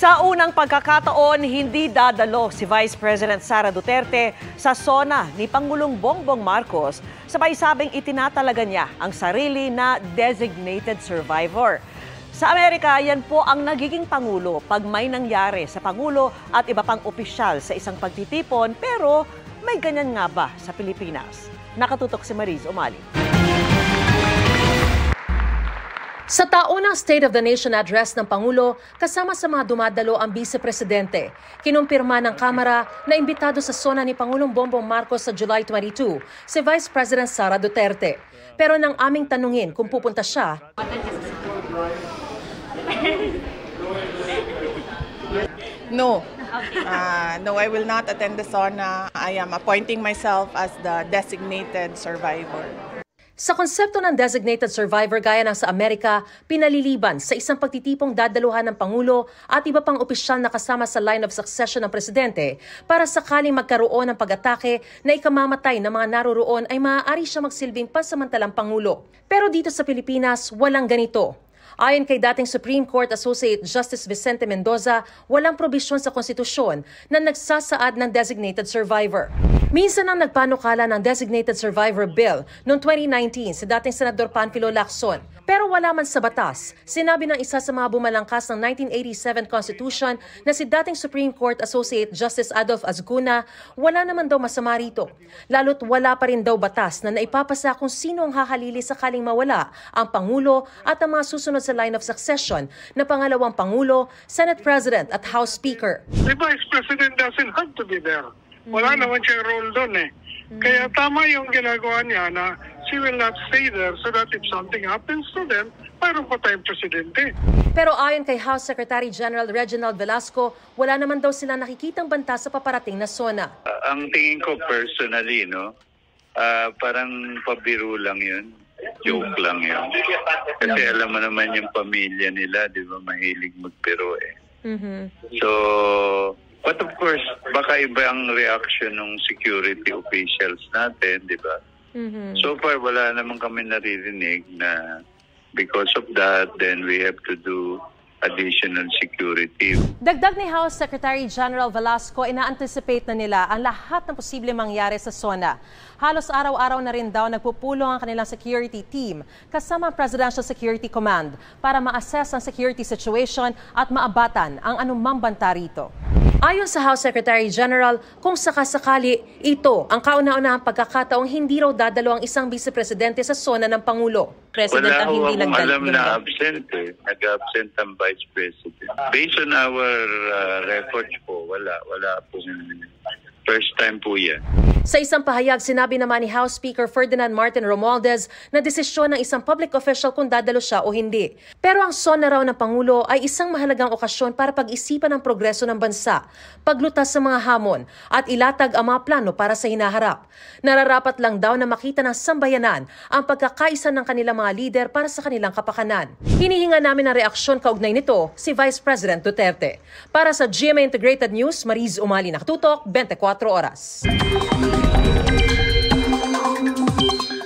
Sa unang pagkakataon, hindi dadalo si Vice President Sara Duterte sa SONA ni Pangulong Bongbong Marcos. Sabay sabing itinatalaga niya ang sarili na designated survivor. Sa Amerika, yan po ang nagiging pangulo pag may nangyari sa pangulo at iba pang opisyal sa isang pagtitipon, pero may ganyan nga ba sa Pilipinas? Nakatutok si Mariz Umali. Sa taunang State of the Nation Address ng Pangulo, kasama sa mga dumadalo ang Vice Presidente, kinumpirma ng Kamara na imbitado sa SONA ni Pangulong Bongbong Marcos sa July 22 si Vice President Sara Duterte. Pero nang aming tanungin kung pupunta siya, No. No, I will not attend the SONA. I am appointing myself as the designated survivor. Sa konsepto ng designated survivor gaya ng sa Amerika, pinaliliban sa isang pagtitipong dadaluhan ng Pangulo at iba pang opisyal na kasama sa line of succession ng Presidente para sakaling magkaroon ng pag-atake na ikamamatay ng mga naroroon ay maaari siya magsilbing pansamantalang Pangulo. Pero dito sa Pilipinas, walang ganito. Ayon kay dating Supreme Court Associate Justice Vicente Mendoza, walang probisyon sa konstitusyon na nagsasaad ng designated survivor. Minsan ang nagpanukala ng Designated Survivor Bill noong 2019 si dating Senador Panfilo Lacson. Pero wala man sa batas. Sinabi ng isa sa mga bumalangkas ng 1987 Constitution na si dating Supreme Court Associate Justice Adolf Azcuna, wala naman daw masama rito. Lalo't wala pa rin daw batas na naipapasa kung sino ang hahalili sakaling mawala ang Pangulo at ang mga susunod sa line of succession na pangalawang Pangulo, Senate President at House Speaker. The Vice President doesn't have to be there. Wala naman siyang role doon eh. Kaya tama yung ginagawa niya na she will not stay there so that if something happens to them, mayroon pa tayong presidente. Pero ayon kay House Secretary General Reginald Velasco, wala naman daw sila nakikitang banta sa paparating na SONA. Ang tingin ko personally, parang pabiro lang yun. Joke lang yun. Kasi alam mo naman yung pamilya nila, di ba, mahilig magbiro eh. So, but of course, baka iba ang reaction ng security officials natin, di ba? So far, wala naman kami naririnig na because of that, then we have to do additional security. Dagdag ni House Secretary General Velasco, ina-anticipate na nila ang lahat ng posibleng mangyari sa SONA. Halos araw-araw na rin daw nagpupulong ang kanilang security team kasama ang Presidential Security Command para ma-assess ang security situation at maabatan ang anumang banta rito. Ayon sa House Secretary General, kung sakasakali, ito ang kauna-unahang pagkakataong hindi raw dadalo ang isang vice-presidente sa SONA ng Pangulo. President ang hindi nagdalo. Alam na absent eh. Nag-absent ang Vice President. Based on our records po, wala po. First time po yan. Sa isang pahayag, sinabi naman ni House Speaker Ferdinand Martin Romualdez na desisyon ng isang public official kung dadalo siya o hindi. Pero ang SONA raw ng Pangulo ay isang mahalagang okasyon para pag-isipan ang progreso ng bansa, paglutas sa mga hamon at ilatag ang mga plano para sa hinaharap. Nararapat lang daw na makita ng sambayanan ang pagkakaisa ng kanilang mga lider para sa kanilang kapakanan. Hinihinga namin ng reaksyon kaugnay nito si Vice President Duterte. Para sa GMA Integrated News, Mariz Umali, nakatutok, 24 oras.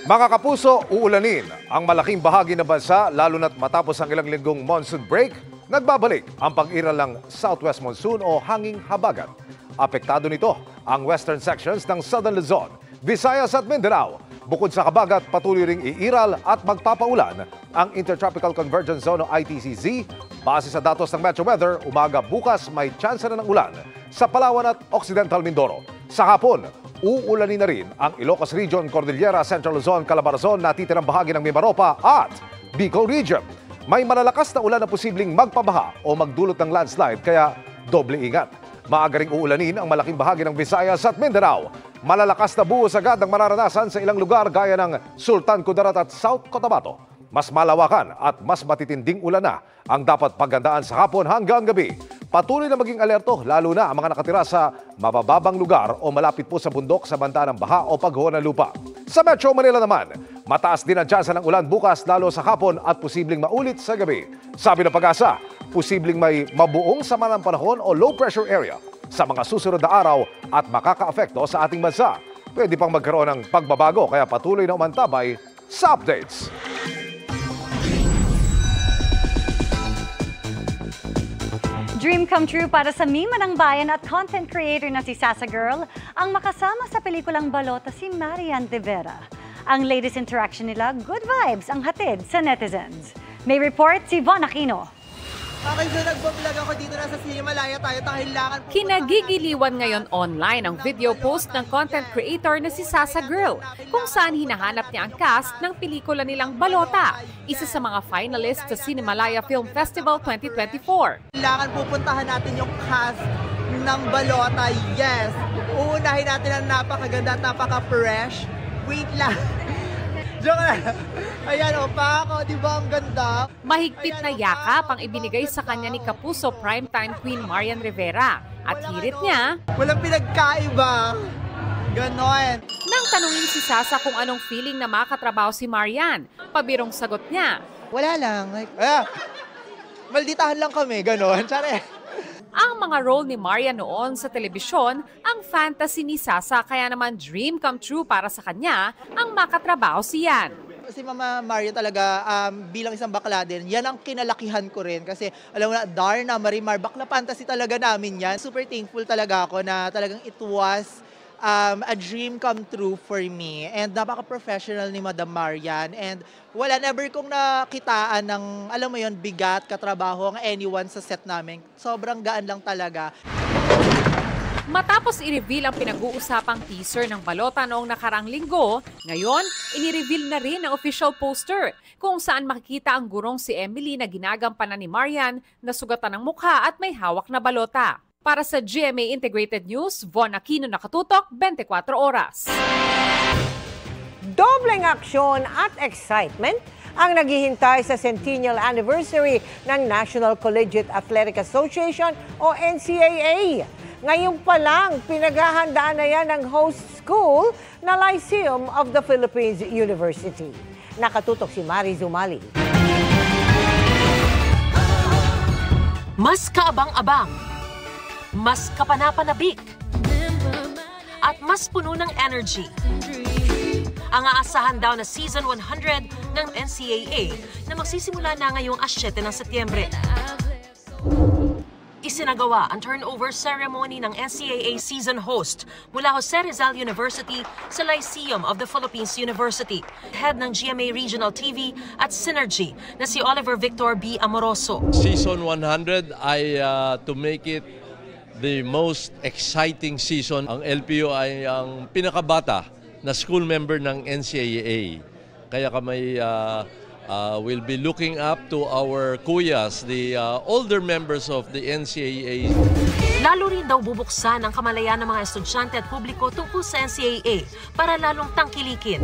Mga kapuso, uulanin ang malaking bahagi ng bansa lalo na't matapos ang ilang linggong monsoon break, nagbabalik ang pag-iral ng Southwest Monsoon o hanging habagat. Apektado nito ang western sections ng Southern Luzon, Visayas at Mindanao. Bukod sa habagat, patuloy ring iiral at magpapaulan ang Intertropical Convergence Zone o ITCZ. Base sa datos ng Metro Weather, umaga bukas may tsansa na ng ulan sa Palawan at Occidental Mindoro. Sa hapon, uulanin na rin ang Ilocos Region, Cordillera, Central Luzon, Calabarzon, natitirang bahagi ng Mimaropa at Bicol Region. May malalakas na ulan na posibleng magpabaha o magdulot ng landslide kaya doble ingat. Maaga ring uulanin ang malaking bahagi ng Visayas at Mindanao. Malalakas na buhos agad ang mararanasan sa ilang lugar gaya ng Sultan Kudarat at South Cotabato. Mas malawakan at mas matitinding ulan na ang dapat paggandaan sa hapon hanggang gabi. Patuloy na maging alerto lalo na ang mga nakatira sa mabababang lugar o malapit po sa bundok sa banta ng baha o pagho ng lupa. Sa Metro Manila naman, mataas din ang tsansa ng ulan bukas lalo sa hapon at posibleng maulit sa gabi. Sabi ng Pag-asa, posibleng may mabuong sama ng panahon o low pressure area sa mga susunod na araw at makaka-apekto sa ating bansa. Pwede pang magkaroon ng pagbabago kaya patuloy na umantabay sa updates. Dream come true para sa Mima ng Bayan at content creator na si Sasa Girl ang makasama sa pelikulang Balota si Marian Rivera. Ang latest interaction nila, good vibes ang hatid sa netizens. May report si Von Aquino. Okay, so nagbablog ako dito na sa Cinemalaya tayo, kailangan po. Kinagigiliwan ngayon online ang video post ng content creator na si Sasa Girl kung saan hinahanap niya ang cast ng pelikula nilang Balota, isa sa mga finalists sa Cinemalaya Film Festival 2024. Kailangan pupuntahan natin yung cast ng Balota, yes. Uunahin natin ang napakaganda at napaka-fresh. Wait lang. Joke lang. Ayan o, pa ako, di ba ang ganda? Mahigpit na yakap ang ibinigay sa kanya ni Kapuso primetime queen Marian Rivera. At hirit niya, walang pinagkaiba. Ganon. Nang tanungin si Sasa kung anong feeling na makatrabaho si Marian, pabirong sagot niya, wala lang. Like, malditahan lang kami, ganon. Tsare. Ang mga role ni Marian noon sa telebisyon ang fantasy ni Sasa, kaya naman dream come true para sa kanya ang makatrabaho siyan. Si Mama Maria talaga bilang isang bakla din, yan ang kinalakihan ko rin kasi alam mo na, Darna, Marimar, bakla fantasy talaga namin yan. Super thankful talaga ako na talagang it was a dream come true for me. And napaka-professional ni Madam Marian. And wala, never kong nakitaan ng, alam mo yon, bigat, katrabaho ang anyone sa set namin. Sobrang gaan lang talaga. Matapos i-reveal ang pinag-uusapang teaser ng Balota noong nakarang linggo, ngayon, ini-reveal na rin ang official poster kung saan makikita ang gurong si Emily na ginagampanan ni Marian na sugatan ng mukha at may hawak na balota. Para sa GMA Integrated News, Von Aquino, nakatutok, 24 oras. Dobleng aksyon at excitement ang naghihintay sa centennial anniversary ng National Collegiate Athletic Association o NCAA. Ngayon pa lang, pinaghahandaan na yan ng host school na Lyceum of the Philippines University. Nakatutok si Mariz Umali. Mas kaabang-abang, mas kapanapanabik, at mas puno ng energy. Ang aasahan daw na Season 100 ng NCAA na magsisimula na ngayong 7 ng Setyembre. Isinagawa ang turnover ceremony ng NCAA season host mula Jose Rizal University sa Lyceum of the Philippines University. Head ng GMA Regional TV at Synergy na si Oliver Victor B. Amoroso. Season 100 ay to make it the most exciting season. Ang LPU ay ang pinakabata na school member ng NCAA. Kaya kami will be looking up to our kuyas, the older members of the NCAA. Lalo rin daw bubuksan ang kamalayan ng mga estudyante at publiko tungkol sa NCAA para lalong tangkilikin.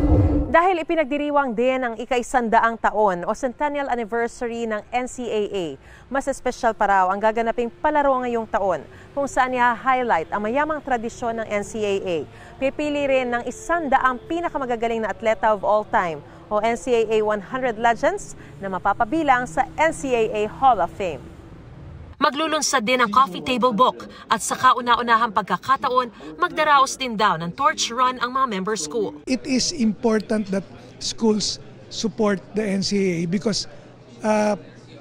Dahil ipinagdiriwang din ang ika-100 taon o centennial anniversary ng NCAA, mas espesyal pa raw ang gaganaping palaro ngayong taon kung saan i-highlight ang mayamang tradisyon ng NCAA. Pipili rin ng 100 pinakamagagaling na atleta of all time o NCAA 100 Legends na mapapabilang sa NCAA Hall of Fame. Maglulunsad din ang coffee table book at sa kauna-unahang pagkakataon, magdaraos din daw ng torch run ang mga member school. It is important that schools support the NCAA because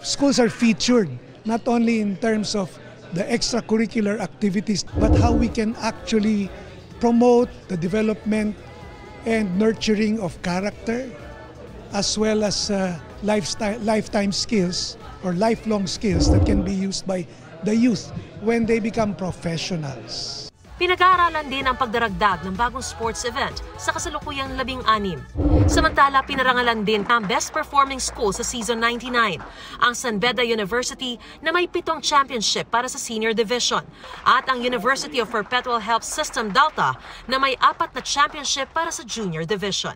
schools are featured not only in terms of the extracurricular activities but how we can actually promote the development and nurturing of character as well as lifetime skills or lifelong skills that can be used by the youth when they become professionals. Pinag-aaralan din ang pagdaragdag ng bagong sports event sa kasalukuyang 16. Samantala, pinarangalan din ang Best Performing School sa Season 99, ang San Beda University na may 7 championship para sa Senior Division, at ang University of Perpetual Help System Delta na may 4 na championship para sa Junior Division.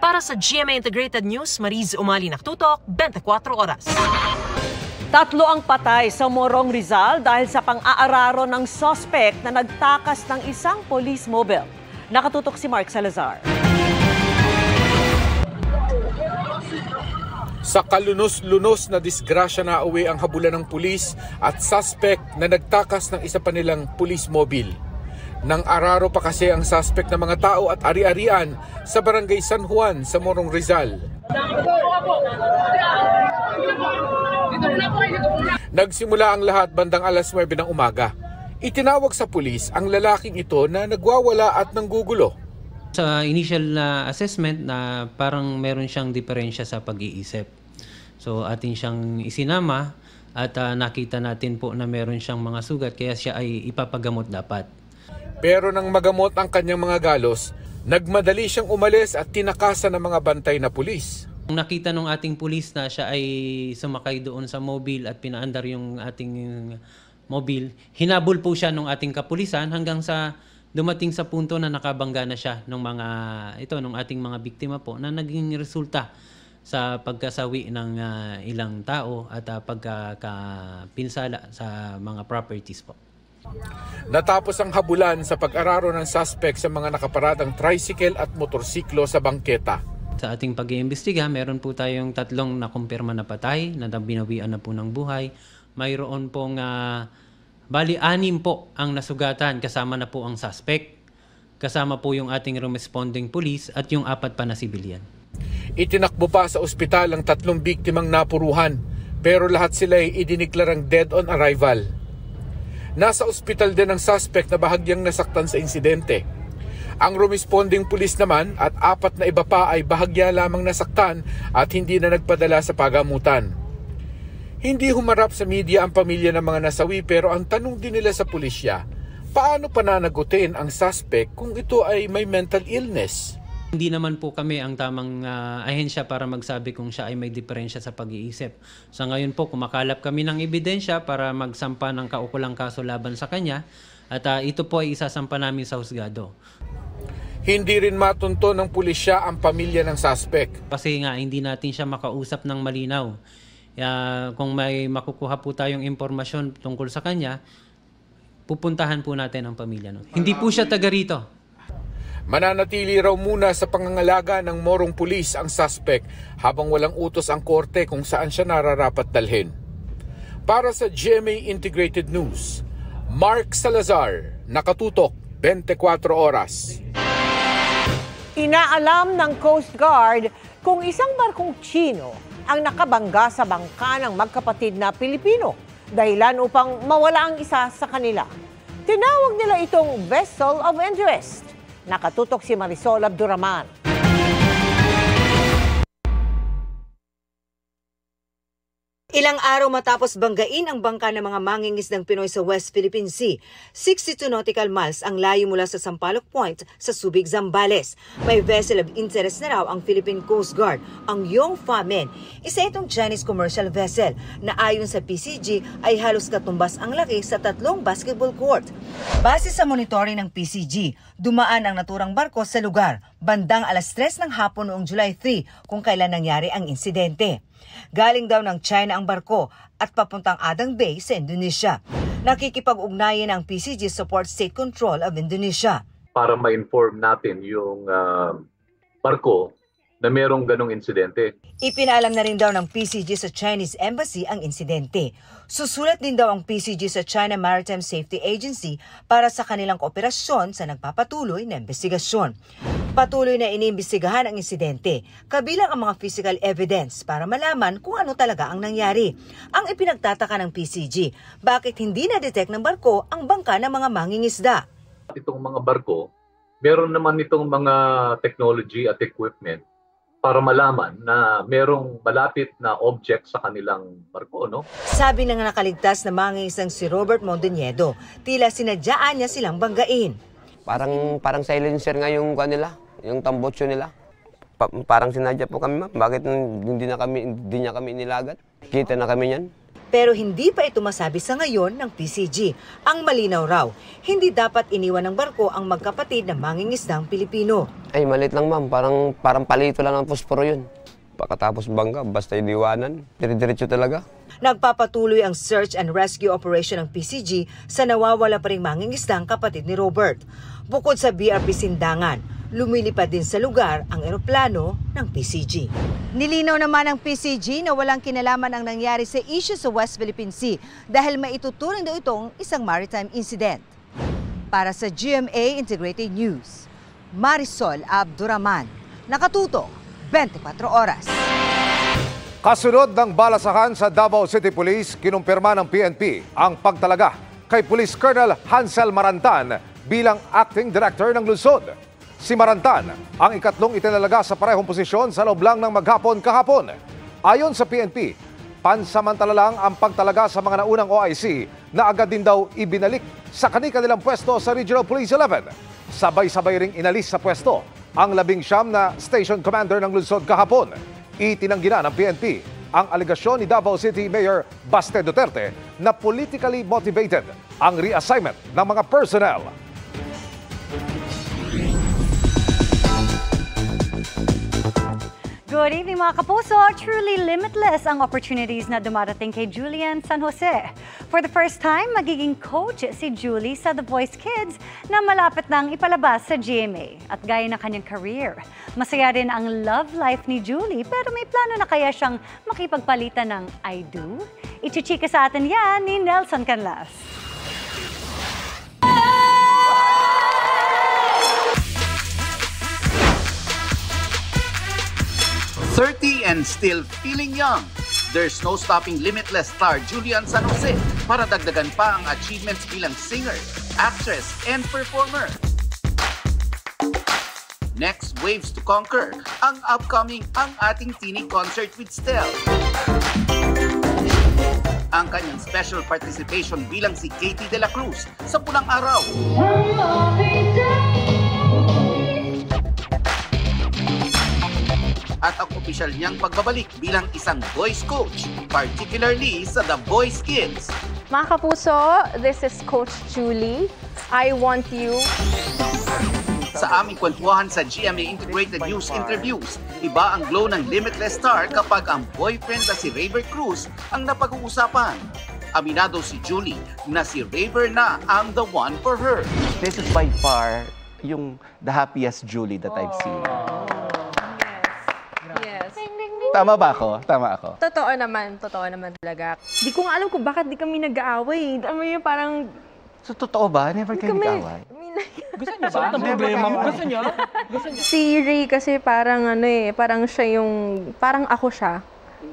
Para sa GMA Integrated News, Mariz Umali, nakatutok, 24 oras. 3 ang patay sa Morong Rizal dahil sa pang-aararo ng suspect na nagtakas ng isang police mobile. Nakatutok si Mark Salazar. Sa kalunos-lunos na disgrasya na uwi ang habulan ng pulis at suspect na nagtakas ng isa pa nilang police mobile. Nang araro pa kasi ang suspect ng mga tao at ari-arian sa barangay San Juan sa Morong Rizal. Nagsimula ang lahat bandang alas 9 ng umaga. Itinawag sa pulis ang lalaking ito na nagwawala at nanggugulo. Sa initial na assessment na parang meron siyang diferensya sa pag-iisip. So atin siyang isinama at nakita natin po na meron siyang mga sugat kaya siya ay ipapagamot dapat. Pero nang magamot ang kanyang mga galos, nagmadali siyang umalis at tinakasan ng mga bantay na pulis. Nakita ng ating pulis na siya ay sumakay doon sa mobile at pinaandar yung ating mobile. Hinabol po siya ng ating kapulisan hanggang sa dumating sa punto na nakabangga na siya ng ating mga biktima po na naging resulta sa pagkasawi ng ilang tao at pagkakapinsala sa mga properties po. Natapos ang habulan sa pag-araro ng suspect sa mga nakaparadang tricycle at motorsiklo sa bangketa. Sa ating pag-iimbestiga, meron po tayong 3 na kumpirma na patay na binawian na po ng buhay. Mayroon pong bali 6 po ang nasugatan kasama na po ang suspect. Kasama po yung ating responding police at yung 4 pa na civilian. Itinakbo pa sa ospital ang 3 biktimang napuruhan pero lahat sila ay idineklarang dead on arrival. Nasa ospital din ang suspect na bahagyang nasaktan sa insidente. Ang responding police naman at 4 na iba pa ay bahagya lamang nasaktan at hindi na nagpadala sa pagamutan. Hindi humarap sa media ang pamilya ng mga nasawi pero ang tanong din nila sa pulisya, paano pananagutin ang suspect kung ito ay may mental illness? Hindi naman po kami ang tamang ahensya para magsabi kung siya ay may diferensya sa pag-iisip. Sa ngayon po, kumakalap kami ng ebidensya para magsampa ng kaukulang kaso laban sa kanya at ito po ay isasampa namin sa husgado. Hindi rin matunto ng pulisya ang pamilya ng suspect. Kasi nga hindi natin siya makausap ng malinaw. Kung may makukuha po tayong impormasyon tungkol sa kanya, pupuntahan po natin ang pamilya. Hindi po siya taga rito. Mananatili raw muna sa pangangalaga ng morong pulis ang suspect habang walang utos ang korte kung saan siya nararapat dalhin. Para sa GMA Integrated News, Mark Salazar, nakatutok 24 oras. Inaalam ng Coast Guard kung isang barkong Chino ang nakabangga sa bangka ng magkapatid na Pilipino, dahilan upang mawala ang isa sa kanila. Tinawag nila itong Vessel of Interest. Nakatutok si Marisol Abduraman. Ilang araw matapos banggain ang bangka ng mga mangingisdang Pinoy sa West Philippine Sea, 62 nautical miles ang layo mula sa Sampaloc Point sa Subic, Zambales. May vessel of interest na raw ang Philippine Coast Guard, ang Yong Famen. Isa itong Chinese commercial vessel na ayon sa PCG ay halos katumbas ang laki sa 3 basketball court. Base sa monitoring ng PCG, dumaan ang naturang barko sa lugar bandang alas 3 ng hapon noong July 3 kung kailan nangyari ang insidente. Galing daw ng China ang barko at papuntang Adang Bay sa Indonesia. Nakikipag-ugnayan ang PCG Support State Control of Indonesia. Para ma-inform natin yung barko na merong ganong insidente. Ipinaalam na rin daw ng PCG sa Chinese Embassy ang insidente. Susulat din daw ang PCG sa China Maritime Safety Agency para sa kanilang kooperasyon sa nagpapatuloy na investigasyon. Patuloy na iniimbestigahan ang insidente, kabilang ang mga physical evidence para malaman kung ano talaga ang nangyari. Ang ipinagtataka ng PCG, bakit hindi na-detect ng barko ang bangka ng mga mangingisda? Itong mga barko, meron naman itong mga technology at equipment para malaman na merong malapit na object sa kanilang barko, no? Sabi ng nakaligtas na mangingisdang si Robert Mondoñedo, tila sinadyaan niya silang banggain. Parang silencer nga yung kanila, yung tambotso nila. Parang sinadya po kami, ma'am. Bakit hindi niya kami inilagat? Kita na kami yan. Pero hindi pa ito masabi sa ngayon ng PCG. Ang malinaw raw, hindi dapat iniwan ng barko ang magkapatid na mangingisdang Pilipino. Ay, malit lang, ma'am. Parang palito lang ng posporo yun. Pagkatapos bangga, basta iniwanan. Dire-diretso talaga. Nagpapatuloy ang search and rescue operation ng PCG sa nawawala pa ring mangingisdang kapatid ni Robert. Bukod sa BRP Sindangan, lumilipad din sa lugar ang eroplano ng PCG. Nilinaw naman ng PCG na walang kinalaman ang nangyari sa issue sa West Philippine Sea dahil maituturing daw itong isang maritime incident. Para sa GMA Integrated News, Marisol Abduraman, nakatutok 24 oras. Kasunod ng balasahan sa Davao City Police, kinumpirma ng PNP ang pagtalaga kay Police Colonel Hansel Marantan bilang Acting Director ng lungsod. Si Marantan ang ikatlong itinalaga sa parehong posisyon sa loob lang ng maghapon kahapon. Ayon sa PNP, pansamantala lang ang pagtalaga sa mga naunang OIC na agad din daw ibinalik sa kanilang pwesto sa Regional Police 11. Sabay-sabay ring inalis sa pwesto ang 19 na Station Commander ng lungsod kahapon. Itinanggi na ng PNP ang alegasyon ni Davao City Mayor Baste Duterte na politically motivated ang reassignment ng mga personnel. Good evening mga kapuso! Truly limitless ang opportunities na dumarating kay Julian San Jose. For the first time, magiging coach si Julie sa The Voice Kids na malapit nang ipalabas sa GMA. At gaya ng kanyang career, masaya rin ang love life ni Julie pero may plano na kaya siyang makipagpalitan ng I do? Ichichika sa atin yan ni Nelson Canlas. 30 and still feeling young. There's no stopping limitless star Julian San Jose para dagdagan pa ang achievements bilang singer, actress, and performer. Next waves to conquer ang upcoming Ang Ating Tini concert with Stel. Ang kanyang special participation bilang si Katie De La Cruz sa Pulang Araw. At ang opisyal niyang pagbabalik bilang isang voice coach, particularly sa The Voice Kids. Mga kapuso, this is Coach Julie. I want you. Sa aming kwentuhan sa GMA Integrated News Interviews, iba ang glow ng limitless star kapag ang boyfriend na si Raver Cruz ang napag-uusapan. Aminado si Julie na si Raver na ang the one for her. This is by far the happiest Julie that I've seen. Tama ba ako? Tama ako. Totoo naman talaga. Di ko nga alam kung bakit di kami nag-aaway. Alam mo yun, parang... So, totoo ba? Never kayo nag-aaway? Gusto niyo ba? Gusto niyo? Si Ray kasi parang parang siya yung... Parang ako siya.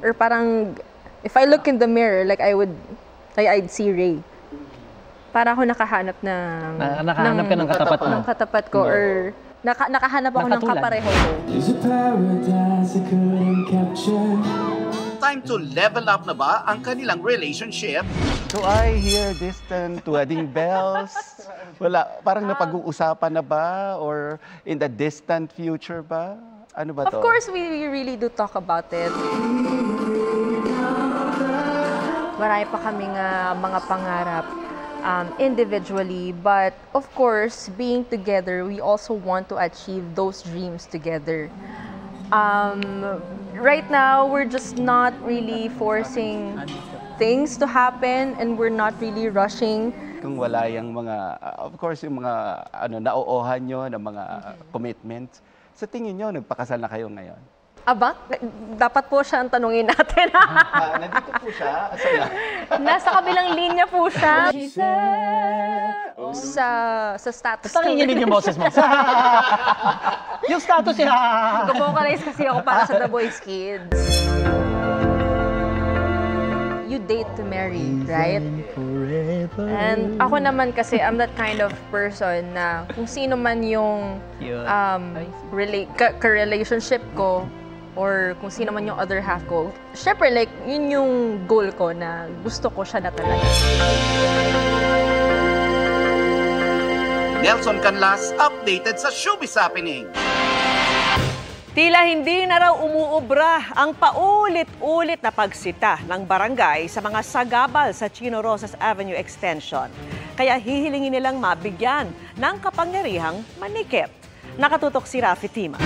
Or parang... If I look in the mirror, I'd see Ray. Para ako nakahanap ng... Nakahanap ka ng katapat mo? Ng katapat ko or... Nakahanap ako ng kapareho ko. Time to level up na ba ang kanilang relationship? Do I hear distant wedding bells? Wala, parang napag-uusapan na ba? Or in the distant future ba? Ano ba to? Of course, we really do talk about it. Marami pa kaming mga pangarap. Individually, but of course, being together, we also want to achieve those dreams together. Right now, we're just not really forcing things to happen and we're not really rushing. Kung wala yung mga, of course, yung mga nauohan nyo ng mga commitments, sa tingin nyo, nagpakasal na kayo ngayon? Aba, dapat po siya ang tanungin natin. Nandito po siya. Asala. Nasa kabilang linya po siya. Sa status. Tangin niyo yung boses mo. Yung status niya. Nag-vocalize kasi ako para sa The Voice Kids. You date to marry, right? And ako naman kasi, I'm that kind of person na kung sino man yung ka-relationship ko, or kung sino man yung other half ko, syempre yun yung goal ko na gusto ko siya na talaga. Nelson Canlas, updated sa Showbiz Happening. Tila hindi na raw umuubra ang paulit-ulit na pagsita ng barangay sa mga sagabal sa Chino Rosas Avenue Extension. Kaya hihilingin nilang mabigyan ng kapangyarihang manikip. Nakatutok si Rafi Tima.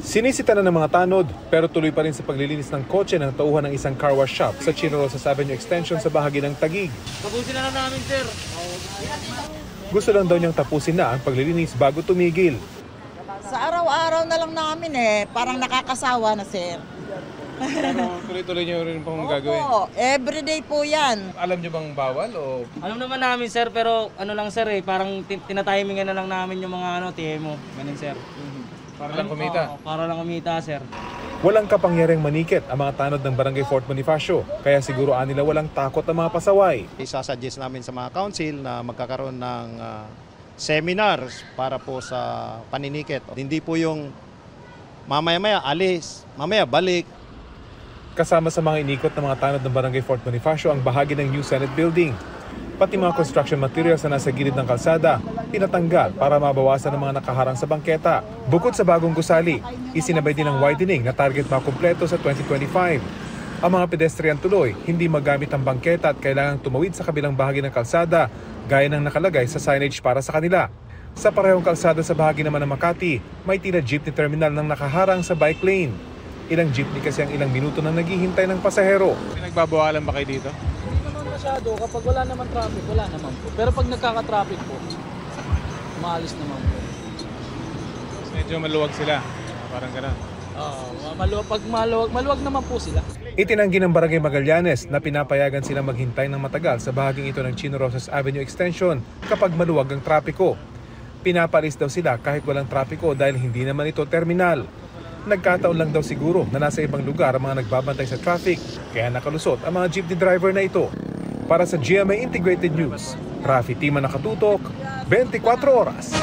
Sinisita na ng mga tanod pero tuloy pa rin sa paglilinis ng kotse ng tauhan ng isang car wash shop sa Chino Rosas Avenue Extension sa bahagi ng Taguig. Tapusin na namin, sir. Gusto lang daw niyang tapusin na ang paglilinis bago tumigil. Sa araw-araw na lang namin parang nakakasawa na, sir. Pero tuloy-tuloy niyo rin pong gagawin? Opo, everyday po yan. Alam niyo bang bawal o? Alam naman namin, sir, pero lang sir parang tinatimingan na lang namin yung mga TMO. Ganun, sir. Para lang kumita? Para lang kumita, sir. Walang kapangyarihang manikit ang mga tanod ng Barangay Fort Bonifacio, kaya siguro nila walang takot ang mga pasaway. Isasuggest namin sa mga council na magkakaroon ng seminars para po sa paninikit. Hindi po yung mamaya-maya alis, mamaya balik. Kasama sa mga inikot ng mga tanod ng Barangay Fort Bonifacio ang bahagi ng new Senate building. Pati mga construction materials na nasa gilid ng kalsada, pinatanggal para mabawasan ang mga nakaharang sa bangketa. Bukod sa bagong gusali, isinabay din ang widening na target makumpleto sa 2025. Ang mga pedestrian tuloy, hindi magamit ang bangketa at kailangang tumawid sa kabilang bahagi ng kalsada, gaya ng nakalagay sa signage para sa kanila. Sa parehong kalsada sa bahagi naman ng Makati, may tila jeepney terminal nang nakaharang sa bike lane. Ilang jeepney kasi ang ilang minuto nang naghihintay ng pasahero. Pinagbabawalan ba kayo dito? Masyado, kapag wala naman traffic, wala naman po. Pero pag nagkaka-traffic po, maalis naman po. Medyo maluwag sila, parang gano'n. Pag maluwag naman po sila. Itinanggi ng Barangay Magallanes na pinapayagan silang maghintay ng matagal sa bahaging ito ng Chino Rosas Avenue Extension kapag maluwag ang trapiko. Pinapalis daw sila kahit walang trapiko dahil hindi naman ito terminal. Nagkataon lang daw siguro na nasa ibang lugar ang mga nagbabantay sa traffic, kaya nakalusot ang mga jeepney driver na ito. Para sa GMA Integrated News, Rafi Tima Nakatutok, 24 Oras.